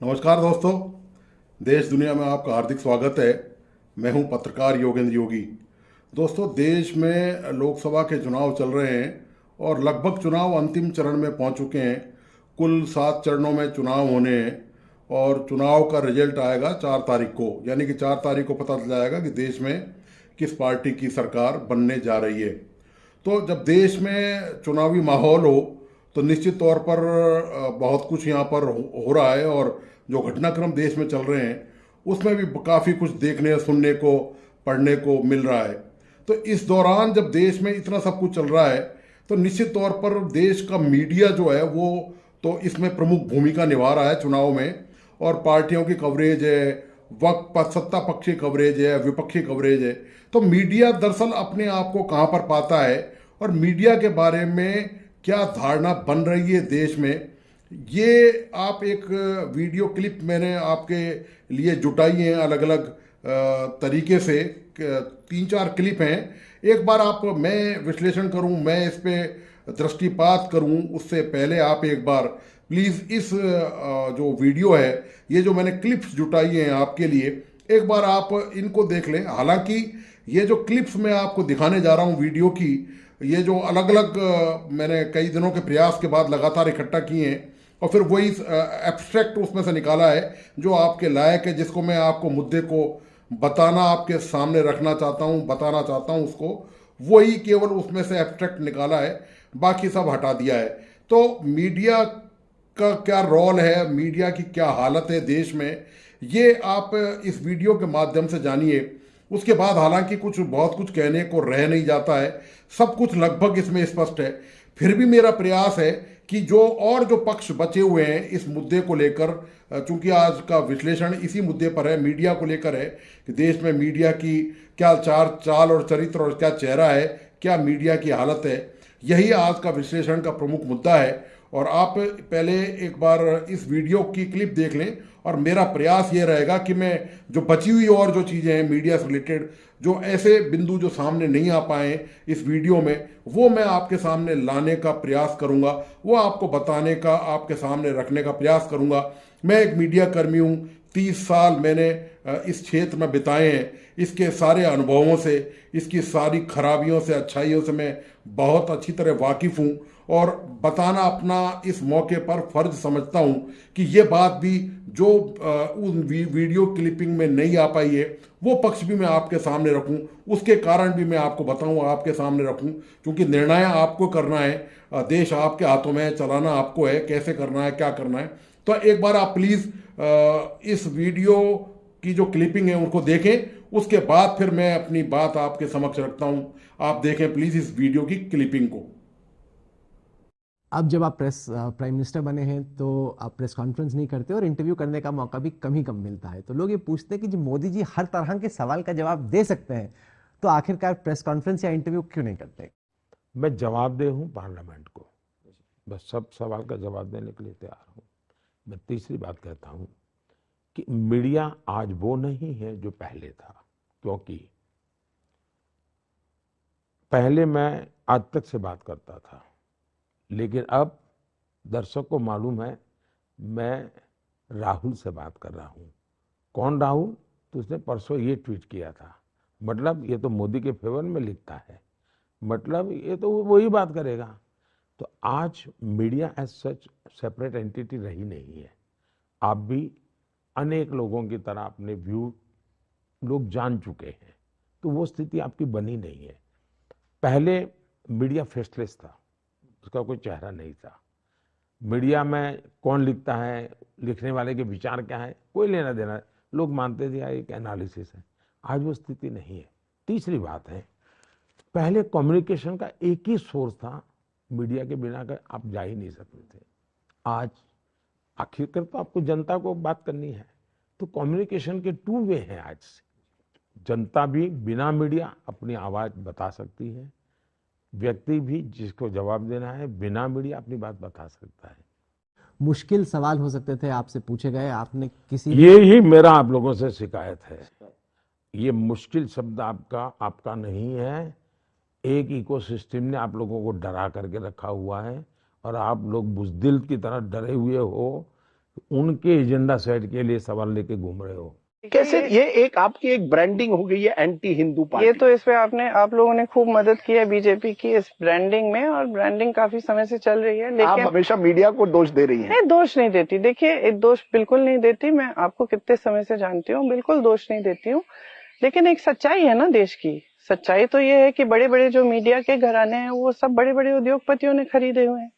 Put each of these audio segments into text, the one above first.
नमस्कार दोस्तों। देश दुनिया में आपका हार्दिक स्वागत है। मैं हूं पत्रकार योगेंद्र योगी। दोस्तों, देश में लोकसभा के चुनाव चल रहे हैं और लगभग चुनाव अंतिम चरण में पहुंच चुके हैं। कुल 7 चरणों में चुनाव होने हैं और चुनाव का रिजल्ट आएगा 4 तारीख को, यानी कि 4 तारीख को पता चल जाएगा कि देश में किस पार्टी की सरकार बनने जा रही है। तो जब देश में चुनावी माहौल हो तो निश्चित तौर पर बहुत कुछ यहाँ पर हो रहा है और जो घटनाक्रम देश में चल रहे हैं उसमें भी काफ़ी कुछ देखने सुनने को पढ़ने को मिल रहा है। तो इस दौरान जब देश में इतना सब कुछ चल रहा है तो निश्चित तौर पर देश का मीडिया जो है वो तो इसमें प्रमुख भूमिका निभा रहा है चुनाव में। और पार्टियों की कवरेज है, वक्त सत्ता पक्षी कवरेज है, विपक्षी कवरेज है। तो मीडिया दरअसल अपने आप को कहाँ पर पाता है और मीडिया के बारे में क्या धारणा बन रही है देश में, ये आप एक वीडियो क्लिप मैंने आपके लिए जुटाई हैं अलग अलग तरीके से। 3-4 क्लिप हैं। एक बार आप मैं विश्लेषण करूं, मैं इस पे दृष्टिपात करूं उससे पहले आप एक बार प्लीज़ इस जो वीडियो है, ये जो मैंने क्लिप्स जुटाई हैं आपके लिए, एक बार आप इनको देख लें। हालांकि ये जो क्लिप्स मैं आपको दिखाने जा रहा हूँ वीडियो की, ये जो अलग अलग मैंने कई दिनों के प्रयास के बाद लगातार इकट्ठा किए हैं और फिर वही एब्स्ट्रैक्ट उसमें से निकाला है जो आपके लायक है, जिसको मैं आपको मुद्दे को बताना आपके सामने रखना चाहता हूँ, बताना चाहता हूँ उसको, वही केवल उसमें से एब्स्ट्रैक्ट निकाला है, बाकी सब हटा दिया है। तो मीडिया का क्या रोल है, मीडिया की क्या हालत है देश में, ये आप इस वीडियो के माध्यम से जानिए। उसके बाद हालांकि कुछ बहुत कुछ कहने को रह नहीं जाता है, सब कुछ लगभग इसमें स्पष्ट है। फिर भी मेरा प्रयास है कि जो पक्ष बचे हुए हैं इस मुद्दे को लेकर, चूंकि आज का विश्लेषण इसी मुद्दे पर है, मीडिया को लेकर है कि देश में मीडिया की क्या चाल और चरित्र और क्या चेहरा है, क्या मीडिया की हालत है, यही आज का विश्लेषण का प्रमुख मुद्दा है। और आप पहले एक बार इस वीडियो की क्लिप देख लें और मेरा प्रयास ये रहेगा कि मैं जो बची हुई और जो चीज़ें हैं मीडिया से रिलेटेड, जो ऐसे बिंदु जो सामने नहीं आ पाए इस वीडियो में, वो मैं आपके सामने लाने का प्रयास करूंगा, वो आपको बताने का, आपके सामने रखने का प्रयास करूंगा। मैं एक मीडिया कर्मी हूँ, 30 साल मैंने इस क्षेत्र में बिताए हैं। इसके सारे अनुभवों से, इसकी सारी खराबियों से, अच्छाइयों से मैं बहुत अच्छी तरह वाकिफ़ हूँ और बताना अपना इस मौके पर फर्ज समझता हूँ कि ये बात भी जो उन वीडियो क्लिपिंग में नहीं आ पाई है वो पक्ष भी मैं आपके सामने रखूं, उसके कारण भी मैं आपको बताऊं, आपके सामने रखूं, क्योंकि निर्णय आपको करना है, देश आपके हाथों में है, चलाना आपको है, कैसे करना है, क्या करना है। तो एक बार आप प्लीज़ इस वीडियो की जो क्लिपिंग है उनको देखें, उसके बाद फिर मैं अपनी बात आपके समक्ष रखता हूं। आप देखें प्लीज़ इस वीडियो की क्लिपिंग को। अब जब आप प्राइम मिनिस्टर बने हैं तो आप प्रेस कॉन्फ्रेंस नहीं करते और इंटरव्यू करने का मौका भी कम ही कम मिलता है। तो लोग ये पूछते हैं कि जो मोदी जी हर तरह के सवाल का जवाब दे सकते हैं, तो आखिरकार प्रेस कॉन्फ्रेंस या इंटरव्यू क्यों नहीं करते? मैं जवाबदेह हूं पार्लियामेंट को, बस सब सवाल का जवाब देने के लिए तैयार हूं। मैं तीसरी बात कहता हूं कि मीडिया आज वो नहीं है जो पहले था, क्योंकि पहले मैं आज तक से बात करता था, लेकिन अब दर्शक को मालूम है मैं राहुल से बात कर रहा हूं। कौन राहुल? तो उसने परसों ये ट्वीट किया था, मतलब ये तो मोदी के फेवर में लिखता है, मतलब ये तो वही बात करेगा। तो आज media as such separate entity रही नहीं है। आप भी अनेक लोगों की तरह अपने व्यू लोग जान चुके हैं, तो वो स्थिति आपकी बनी नहीं है। पहले मीडिया फेसलेस था, उसका कोई चेहरा नहीं था। मीडिया में कौन लिखता है, लिखने वाले के विचार क्या है, कोई लेना देना, लोग मानते थे यार एक एनालिसिस है। आज वो स्थिति नहीं है। तीसरी बात है, पहले कम्युनिकेशन का एक ही सोर्स था, मीडिया के बिना का आप जा ही नहीं सकते थे। आज आखिरकार तो आपको जनता को बात करनी है, तो कम्युनिकेशन के 2 वे हैं आज से। जनता भी बिना मीडिया अपनी आवाज बता सकती है, व्यक्ति भी जिसको जवाब देना है बिना मीडिया अपनी बात बता सकता है। मुश्किल सवाल हो सकते थे आपसे पूछे गए, आपने किसी ये ही मेरा आप लोगों से शिकायत है। ये मुश्किल शब्द आपका नहीं है। एक इकोसिस्टम ने आप लोगों को डरा करके रखा हुआ है और आप लोग बुज़दिल की तरह डरे हुए हो। उनके एजेंडा सेट के लिए सवाल लेके घूम रहे हो। कैसे ये एक आपकी एक ब्रांडिंग हो गई है एंटी हिंदू पार्टी? ये तो इस पे आप लोगों ने खूब मदद की है बीजेपी की इस ब्रांडिंग में, और ब्रांडिंग काफी समय से चल रही है। आप लेकिन हमेशा मीडिया को दोष दे रही हैं। नहीं, दोष नहीं देती। देखिए, दोष बिल्कुल नहीं देती। मैं आपको कितने समय से जानती हूँ, बिल्कुल दोष नहीं देती हूँ। लेकिन एक सच्चाई है ना देश की। सच्चाई तो ये है कि बड़े बड़े जो मीडिया के घराने हैं वो सब बड़े बड़े उद्योगपतियों ने खरीदे हुए हैं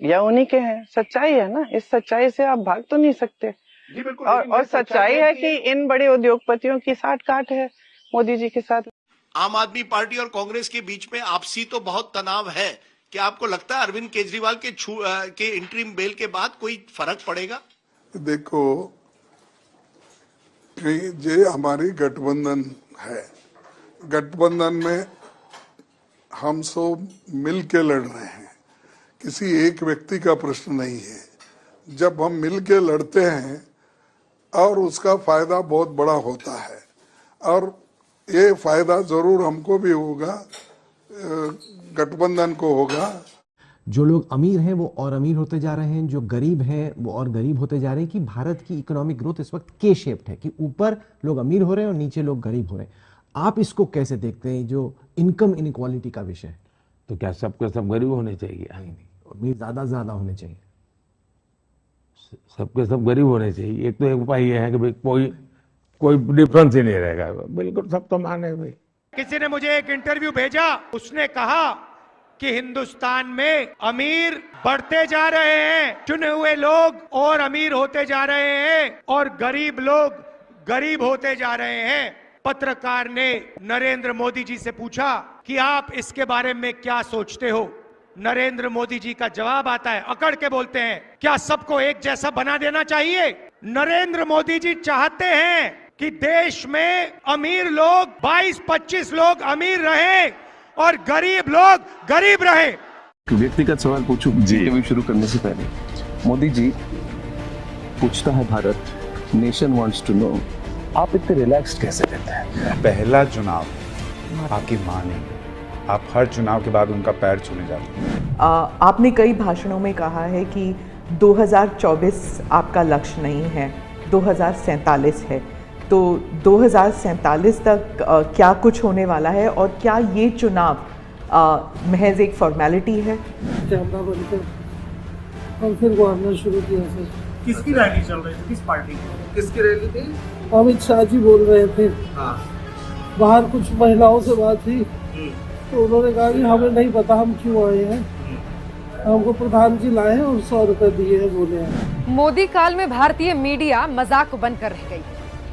या उन्हीं के हैं। सच्चाई है ना, इस सच्चाई से आप भाग तो नहीं सकते। जी बिल्कुल। और सच्चाई है कि इन बड़े उद्योगपतियों की साठ-काट है मोदी जी के साथ। आम आदमी पार्टी और कांग्रेस के बीच में आपसी तो बहुत तनाव है। क्या आपको लगता है अरविंद केजरीवाल के इंटरिम बेल के बाद कोई फर्क पड़ेगा? देखो, ये हमारी गठबंधन है। गठबंधन में हम सब मिल के लड़ रहे हैं, किसी एक व्यक्ति का प्रश्न नहीं है। जब हम मिल के लड़ते हैं और उसका फायदा बहुत बड़ा होता है, और ये फायदा जरूर हमको भी होगा, गठबंधन को होगा। जो लोग अमीर हैं वो और अमीर होते जा रहे हैं, जो गरीब हैं वो और गरीब होते जा रहे हैं। कि भारत की इकोनॉमिक ग्रोथ इस वक्त के शेप्ड है कि ऊपर लोग अमीर हो रहे हैं और नीचे लोग गरीब हो रहे हैं। आप इसको कैसे देखते हैं, जो इनकम इनइक्वालिटी का विषय है? तो क्या सबके सब गरीब होने चाहिए? नहीं, अमीर ज्यादा होने चाहिए। सबके सब गरीब होने चाहिए। एक तो एक उपाय ये है कि भाई कोई डिफरेंस ही नहीं रहेगा। बिल्कुल सब तो माने भाई। किसी ने मुझे एक इंटरव्यू भेजा, उसने कहा कि हिंदुस्तान में अमीर बढ़ते जा रहे हैं, चुने हुए लोग और अमीर होते जा रहे हैं और गरीब लोग गरीब होते जा रहे हैं। पत्रकार ने नरेंद्र मोदी जी से पूछा कि आप इसके बारे में क्या सोचते हो? नरेंद्र मोदी जी का जवाब आता है, अकड़ के बोलते हैं, क्या सबको एक जैसा बना देना चाहिए? नरेंद्र मोदी जी चाहते हैं कि देश में अमीर लोग 22-25 लोग अमीर रहें और गरीब लोग गरीब रहें। व्यक्तिगत सवाल पूछूं इंटरव्यू शुरू करने से पहले। मोदी जी, पूछता है Bharat, nation wants to know, आप इतने रिलैक्स्ड कैसे रहते हैं? पहला चुनाव आपकी मां ने, आप हर चुनाव के बाद उनका पैर छूने जाते हैं। आपने कई भाषणों में कहा है कि 2024 आपका लक्ष्य नहीं है, 2047 है। तो 2047 तक क्या कुछ होने वाला है, और क्या ये चुनाव महज एक फॉर्मेलिटी है? कैमरा बनकर हम फिर गवर्नर शुरू किया सर। किसकी रैली चल रही थी? किस पार्टी की? किसकी रैली थी? अमित शाह जी बोल रहे थे। हाँ। बाहर कुछ महिलाओं से बात हुई तो उन्होंने कहा कि हमें नहीं पता हम क्यों आए हैं, हमको प्रधान जी लाए हैं और 100 रुपए दिए हैं, बोले हैं। मोदी काल में भारतीय मीडिया मजाक बनकर रह गई।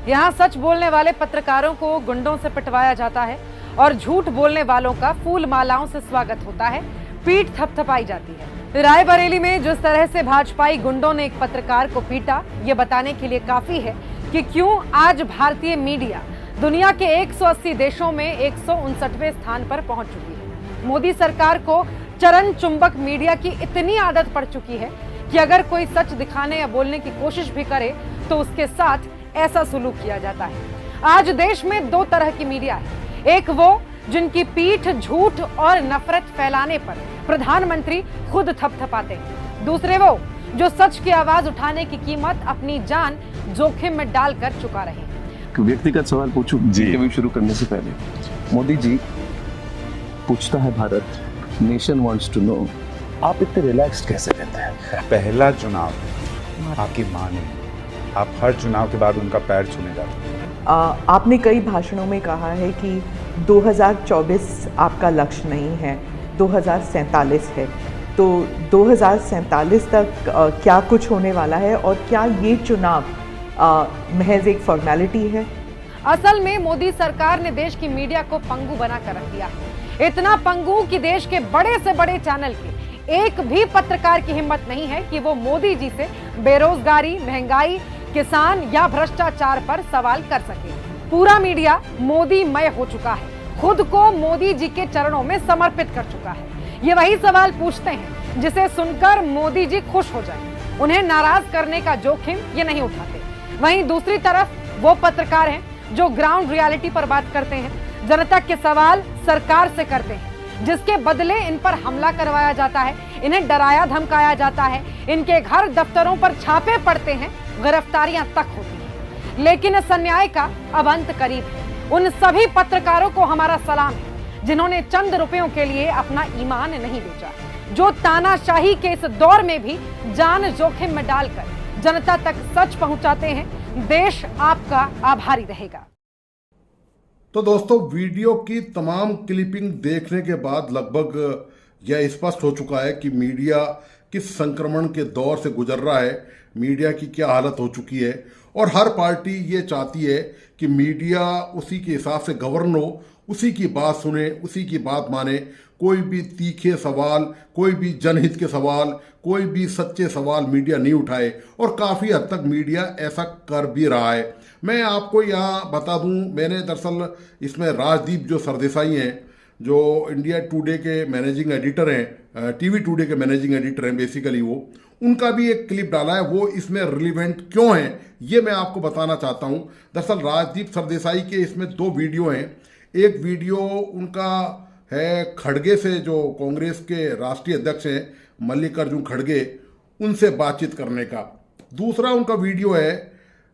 यहाँ सच बोलने वाले पत्रकारों को गुंडों से पिटवाया जाता है और झूठ बोलने वालों का फूल मालाओं से स्वागत होता है, पीठ थपथपाई जाती है। रायबरेली में जिस तरह से भाजपाई गुंडों ने एक पत्रकार को पीटा, ये बताने के लिए काफी है कि क्यों आज भारतीय मीडिया दुनिया के 180 देशों में 159वें स्थान पर पहुंच चुकी है। मोदी सरकार को चरण चुंबक मीडिया की इतनी आदत पड़ चुकी है कि अगर कोई सच दिखाने या बोलने की कोशिश भी करे तो उसके साथ ऐसा सुलूक किया जाता है। आज देश में दो तरह की मीडिया है। एक वो जिनकी पीठ झूठ और नफरत फैलाने पर प्रधानमंत्री खुद थपथपाते हैं, दूसरे वो जो सच की आवाज उठाने की कीमत अपनी जान जोखिम में डालकर चुका रहे हैं। व्यक्तिगत सवाल पूछूं इंटरव्यू शुरू करने से पहले। मोदी जी, पूछता है Bharat, nation wants to know, आप इतने रिलैक्स्ड कैसे रहते हैं? पहला चुनाव आपकी मां ने, आप हर चुनाव के बाद उनका पैर छूने जाते हैं। आपने कई भाषणों में कहा है कि 2024 आपका लक्ष्य नहीं है, 2047 है। तो 2047 तक क्या कुछ होने वाला है, और क्या ये चुनाव महज एक फॉर्मेलिटी है? असल में मोदी सरकार ने देश की मीडिया को पंगु बनाकर रख दिया है। इतना पंगु कि देश के बड़े से बड़े चैनल के एक भी पत्रकार की हिम्मत नहीं है कि वो मोदी जी से बेरोजगारी, महंगाई, किसान या भ्रष्टाचार पर सवाल कर सके। पूरा मीडिया मोदीमय हो चुका है, खुद को मोदी जी के चरणों में समर्पित कर चुका है। ये वही सवाल पूछते हैं जिसे सुनकर मोदी जी खुश हो जाए। उन्हें नाराज करने का जोखिम ये नहीं उठाते। वहीं दूसरी तरफ वो पत्रकार हैं जो ग्राउंड रियलिटी पर बात करते हैं, जनता के सवाल सरकार से करते हैं, जिसके बदले इन पर हमला करवाया जाता है, इन्हें डराया धमकाया जाता है, इनके घर दफ्तरों पर छापे पड़ते हैं, गिरफ्तारियां तक होती हैं। लेकिन इस अन्याय का अब अंत करीब है। उन सभी पत्रकारों को हमारा सलाम है जिन्होंने चंद रुपयों के लिए अपना ईमान नहीं बेचा, जो तानाशाही के इस दौर में भी जान जोखिम में डालकर जनता तक सच पहुंचाते हैं। देश आपका आभारी रहेगा। तो दोस्तों, वीडियो की तमाम क्लिपिंग देखने के बाद लगभग यह स्पष्ट हो चुका है कि मीडिया किस संक्रमण के दौर से गुजर रहा है, मीडिया की क्या हालत हो चुकी है। और हर पार्टी ये चाहती है कि मीडिया उसी के हिसाब से गवर्न हो, उसी की बात सुने, उसी की बात माने। कोई भी तीखे सवाल, कोई भी जनहित के सवाल, कोई भी सच्चे सवाल मीडिया नहीं उठाए, और काफ़ी हद तक मीडिया ऐसा कर भी रहा है। मैं आपको यहाँ बता दूँ, मैंने दरअसल इसमें राजदीप जो सरदेसाई हैं, जो इंडिया टुडे के मैनेजिंग एडिटर हैं, टीवी टुडे के मैनेजिंग एडिटर हैं बेसिकली, वो उनका भी एक क्लिप डाला है। वो इसमें रिलीवेंट क्यों है ये मैं आपको बताना चाहता हूँ। दरअसल राजदीप सरदेसाई के इसमें 2 वीडियो हैं। एक वीडियो उनका है खड़गे से, जो कांग्रेस के राष्ट्रीय अध्यक्ष हैं मल्लिकार्जुन खड़गे, उनसे बातचीत करने का। दूसरा उनका वीडियो है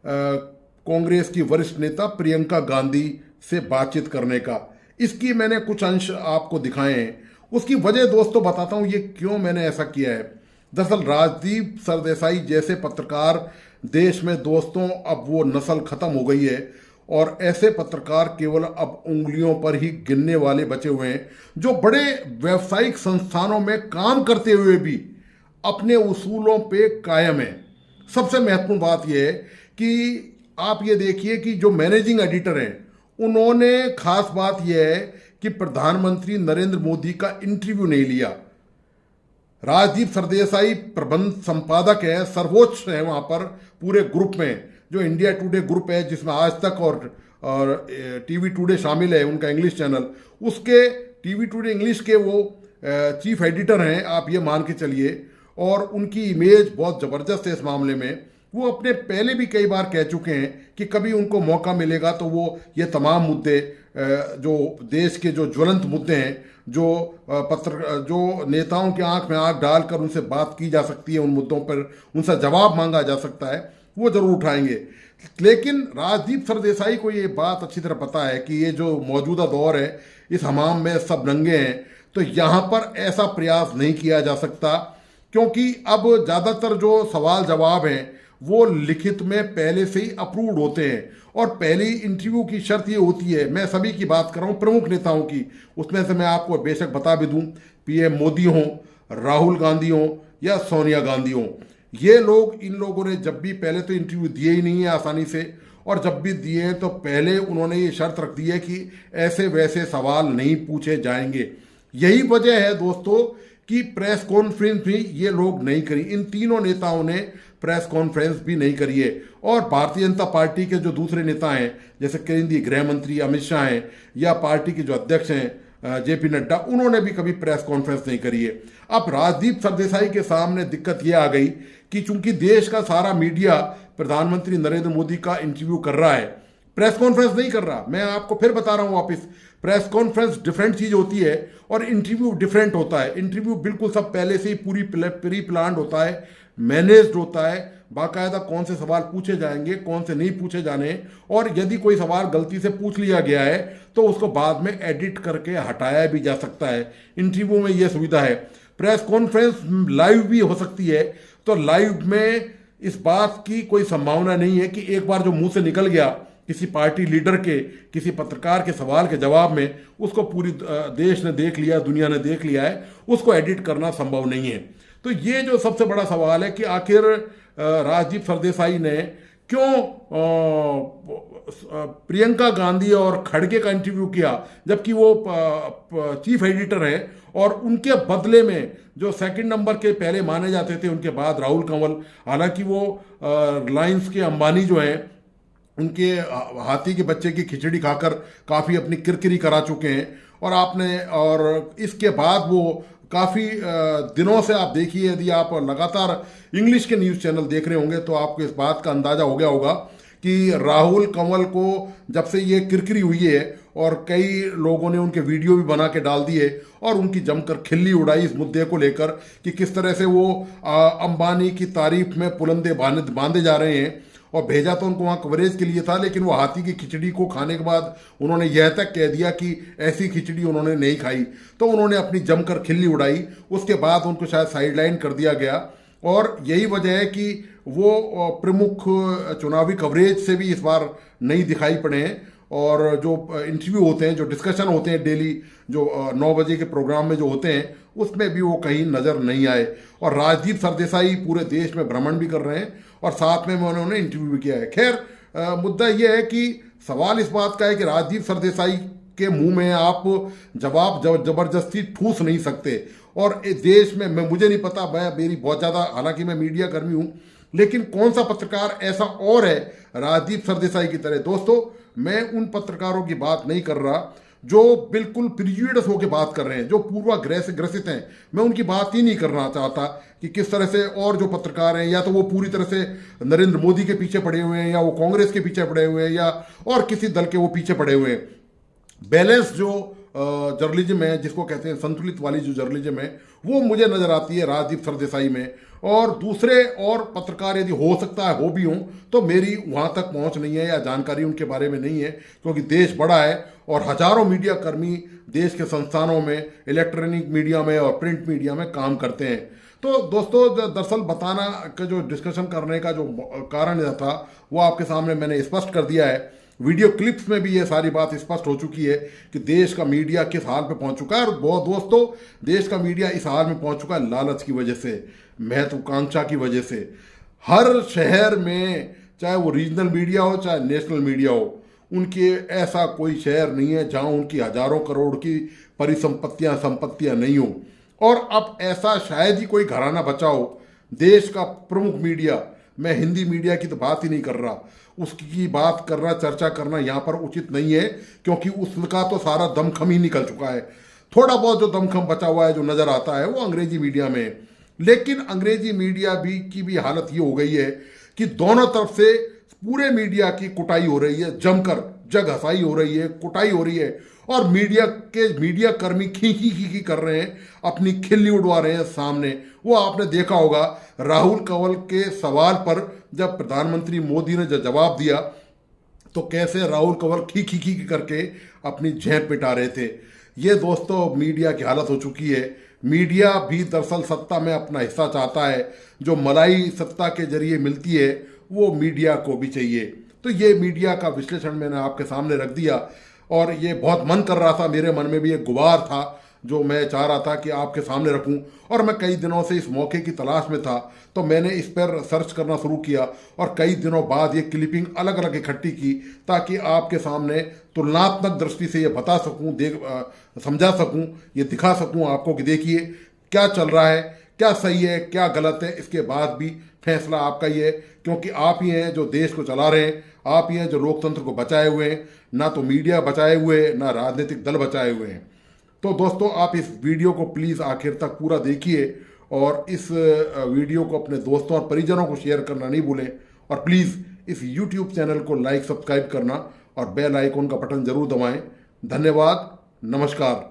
कांग्रेस की वरिष्ठ नेता प्रियंका गांधी से बातचीत करने का। इसकी मैंने कुछ अंश आपको दिखाए हैं। उसकी वजह दोस्तों बताता हूँ ये क्यों मैंने ऐसा किया है। दरअसल राजदीप सरदेसाई जैसे पत्रकार देश में दोस्तों अब वो नस्ल खत्म हो गई है, और ऐसे पत्रकार केवल अब उंगलियों पर ही गिनने वाले बचे हुए हैं, जो बड़े व्यावसायिक संस्थानों में काम करते हुए भी अपने उसूलों पे कायम है। सबसे महत्वपूर्ण बात यह है कि आप ये देखिए कि जो मैनेजिंग एडिटर हैं, उन्होंने खास बात यह है कि प्रधानमंत्री नरेंद्र मोदी का इंटरव्यू नहीं लिया। राजदीप सरदेसाई प्रबंध संपादक है, सर्वोच्च है वहाँ पर पूरे ग्रुप में, जो इंडिया टुडे ग्रुप है जिसमें आज तक और टीवी टुडे शामिल है, उनका इंग्लिश चैनल, उसके टीवी टुडे इंग्लिश के वो चीफ एडिटर हैं, आप ये मान के चलिए। और उनकी इमेज बहुत ज़बरदस्त है इस मामले में। वो अपने पहले भी कई बार कह चुके हैं कि कभी उनको मौका मिलेगा तो वो ये तमाम मुद्दे, जो देश के जो ज्वलंत मुद्दे हैं, जो नेताओं के आंख में आंख डालकर उनसे बात की जा सकती है, उन मुद्दों पर उनसे जवाब मांगा जा सकता है, वो जरूर उठाएंगे। लेकिन राजदीप सरदेसाई को ये बात अच्छी तरह पता है कि ये जो मौजूदा दौर है, इस हमाम में सब नंगे हैं, तो यहाँ पर ऐसा प्रयास नहीं किया जा सकता, क्योंकि अब ज़्यादातर जो सवाल जवाब हैं वो लिखित में पहले से ही अप्रूव्ड होते हैं। और पहली इंटरव्यू की शर्त ये होती है, मैं सभी की बात कर रहा हूँ, प्रमुख नेताओं की, उसमें से मैं आपको बेशक बता भी दूँ, पीएम मोदी हों, राहुल गांधी हों या सोनिया गांधी हों, ये लोग, इन लोगों ने जब भी पहले तो इंटरव्यू दिए ही नहीं है आसानी से, और जब भी दिए हैं तो पहले उन्होंने ये शर्त रख दी है कि ऐसे वैसे सवाल नहीं पूछे जाएंगे। यही वजह है दोस्तों कि प्रेस कॉन्फ्रेंस भी ये लोग नहीं करी। इन तीनों नेताओं ने प्रेस कॉन्फ्रेंस भी नहीं करी है। और भारतीय जनता पार्टी के जो दूसरे नेता हैं, जैसे केंद्रीय गृह मंत्री अमित शाह हैं, या पार्टी के जो अध्यक्ष हैं जेपी नड्डा, उन्होंने भी कभी प्रेस कॉन्फ्रेंस नहीं करी है। अब राजदीप सरदेसाई के सामने दिक्कत यह आ गई कि चूंकि देश का सारा मीडिया प्रधानमंत्री नरेंद्र मोदी का इंटरव्यू कर रहा है, प्रेस कॉन्फ्रेंस नहीं कर रहा। मैं आपको फिर बता रहा हूं वापस, प्रेस कॉन्फ्रेंस डिफरेंट चीज होती है और इंटरव्यू डिफरेंट होता है। इंटरव्यू बिल्कुल सब पहले से ही प्री प्लान्ड होता है, मैनेज्ड होता है, बाकायदा कौन से सवाल पूछे जाएंगे, कौन से नहीं पूछे जाने, और यदि कोई सवाल गलती से पूछ लिया गया है तो उसको बाद में एडिट करके हटाया भी जा सकता है। इंटरव्यू में यह सुविधा है। प्रेस कॉन्फ्रेंस लाइव भी हो सकती है, तो लाइव में इस बात की कोई संभावना नहीं है कि एक बार जो मुंह से निकल गया किसी पार्टी लीडर के, किसी पत्रकार के सवाल के जवाब में, उसको पूरी देश ने देख लिया, दुनिया ने देख लिया है, उसको एडिट करना संभव नहीं है। तो ये जो सबसे बड़ा सवाल है कि आखिर राजदीप सरदेसाई ने क्यों प्रियंका गांधी और खड़गे का इंटरव्यू किया, जबकि वो चीफ एडिटर हैं, और उनके बदले में जो सेकंड नंबर के पहले माने जाते थे उनके बाद राहुल कंवल, हालांकि वो रिलायंस के अंबानी जो हैं, उनके हाथी के बच्चे की खिचड़ी खाकर काफ़ी अपनी किरकिरी करा चुके हैं। और इसके बाद वो काफ़ी दिनों से, आप देखिए, यदि आप लगातार इंग्लिश के न्यूज़ चैनल देख रहे होंगे तो आपको इस बात का अंदाज़ा हो गया होगा कि राहुल कंवल को जब से ये किरकिरी हुई है और कई लोगों ने उनके वीडियो भी बना के डाल दिए और उनकी जमकर खिल्ली उड़ाई इस मुद्दे को लेकर कि किस तरह से वो अंबानी की तारीफ में पुलंदे बांधे जा रहे हैं। और भेजा तो उनको वहाँ कवरेज के लिए था, लेकिन वो हाथी की खिचड़ी को खाने के बाद उन्होंने यह तक कह दिया कि ऐसी खिचड़ी उन्होंने नहीं खाई, तो उन्होंने अपनी जमकर खिल्ली उड़ाई। उसके बाद उनको शायद साइडलाइन कर दिया गया और यही वजह है कि वो प्रमुख चुनावी कवरेज से भी इस बार नहीं दिखाई पड़े हैं। और जो इंटरव्यू होते हैं, जो डिस्कशन होते हैं डेली, जो 9 बजे के प्रोग्राम में जो होते हैं, उसमें भी वो कहीं नज़र नहीं आए। और राजदीप सरदेसाई पूरे देश में भ्रमण भी कर रहे हैं और साथ में उन्होंने इंटरव्यू भी किया है। खैर मुद्दा ये है कि सवाल इस बात का है कि राजदीप सरदेसाई के मुंह में आप जवाब जबरदस्ती ठूस नहीं सकते। और देश में मुझे नहीं पता, मेरी बहुत ज़्यादा, हालांकि मैं मीडिया कर्मी हूँ, लेकिन कौन सा पत्रकार ऐसा और है राजदीप सरदेसाई की तरह। दोस्तों, मैं उन पत्रकारों की बात नहीं कर रहा जो बिल्कुल प्रिजुडिस होकर बात कर रहे हैं, जो पूर्वाग्रह से ग्रसित हैं। मैं उनकी बात ही नहीं करना चाहता कि किस तरह से और जो पत्रकार हैं, या तो वो पूरी तरह से नरेंद्र मोदी के पीछे पड़े हुए हैं, या वो कांग्रेस के पीछे पड़े हुए हैं, या और किसी दल के वो पीछे पड़े हुए हैं। बैलेंस जो जर्नलिज्म है, जिसको कहते हैं संतुलित वाली जो जर्नलिज्म है, वो मुझे नजर आती है राजदीप सरदेसाई में। और दूसरे और पत्रकार यदि हो सकता है हो भी हों, तो मेरी वहाँ तक पहुँच नहीं है या जानकारी उनके बारे में नहीं है, क्योंकि देश बड़ा है और हजारों मीडिया कर्मी देश के संस्थानों में, इलेक्ट्रॉनिक मीडिया में और प्रिंट मीडिया में काम करते हैं। तो दोस्तों, दरअसल बताना का जो डिस्कशन करने का जो कारण था वो आपके सामने मैंने स्पष्ट कर दिया है। वीडियो क्लिप्स में भी ये सारी बात स्पष्ट हो चुकी है कि देश का मीडिया किस हाल पे पहुंच चुका है। और बहुत दोस्तों, देश का मीडिया इस हाल में पहुंच चुका है लालच की वजह से, महत्वाकांक्षा की वजह से। हर शहर में, चाहे वो रीजनल मीडिया हो चाहे नेशनल मीडिया हो, उनके ऐसा कोई शहर नहीं है जहां उनकी हजारों करोड़ की संपत्तियां नहीं हो। और अब ऐसा शायद ही कोई घराना बचा हो देश का प्रमुख मीडिया, मैं हिंदी मीडिया की तो बात ही नहीं कर रहा, उसकी बात करना, चर्चा करना यहाँ पर उचित नहीं है, क्योंकि उसका तो सारा दमखम ही निकल चुका है। थोड़ा बहुत जो दमखम बचा हुआ है, जो नजर आता है, वो अंग्रेजी मीडिया में है। लेकिन अंग्रेजी मीडिया की भी हालत ये हो गई है कि दोनों तरफ से पूरे मीडिया की कुटाई हो रही है, जमकर जग हसाई हो रही है, कुटाई हो रही है। और मीडिया कर्मी खी कर रहे हैं, अपनी खिल्ली उड़वा रहे हैं सामने। वो आपने देखा होगा राहुल कंवल के सवाल पर जब प्रधानमंत्री मोदी ने जवाब दिया, तो कैसे राहुल कंवल खी करके अपनी झेप मिटा रहे थे। ये दोस्तों मीडिया की हालत हो चुकी है। मीडिया भी दरअसल सत्ता में अपना हिस्सा चाहता है। जो मलाई सत्ता के जरिए मिलती है, वो मीडिया को भी चाहिए। तो ये मीडिया का विश्लेषण मैंने आपके सामने रख दिया। और ये बहुत मन कर रहा था, मेरे मन में भी एक गुबार था जो मैं चाह रहा था कि आपके सामने रखूं। और मैं कई दिनों से इस मौके की तलाश में था, तो मैंने इस पर सर्च करना शुरू किया और कई दिनों बाद ये क्लिपिंग अलग अलग इकट्ठी की, ताकि आपके सामने तुलनात्मक दृष्टि से ये बता सकूं, समझा सकूं, ये दिखा सकूं आपको कि देखिए क्या चल रहा है, क्या सही है, क्या गलत है। इसके बाद भी फैसला आपका ही है, क्योंकि आप ही हैं जो देश को चला रहे हैं, आप ही हैं जो लोकतंत्र को बचाए हुए हैं। ना तो मीडिया बचाए हुए है, ना राजनीतिक दल बचाए हुए हैं। तो दोस्तों, आप इस वीडियो को प्लीज़ आखिर तक पूरा देखिए और इस वीडियो को अपने दोस्तों और परिजनों को शेयर करना नहीं भूलें। और प्लीज़ इस YouTube चैनल को लाइक, सब्सक्राइब करना और बेल आइकन का बटन जरूर दबाएं। धन्यवाद, नमस्कार।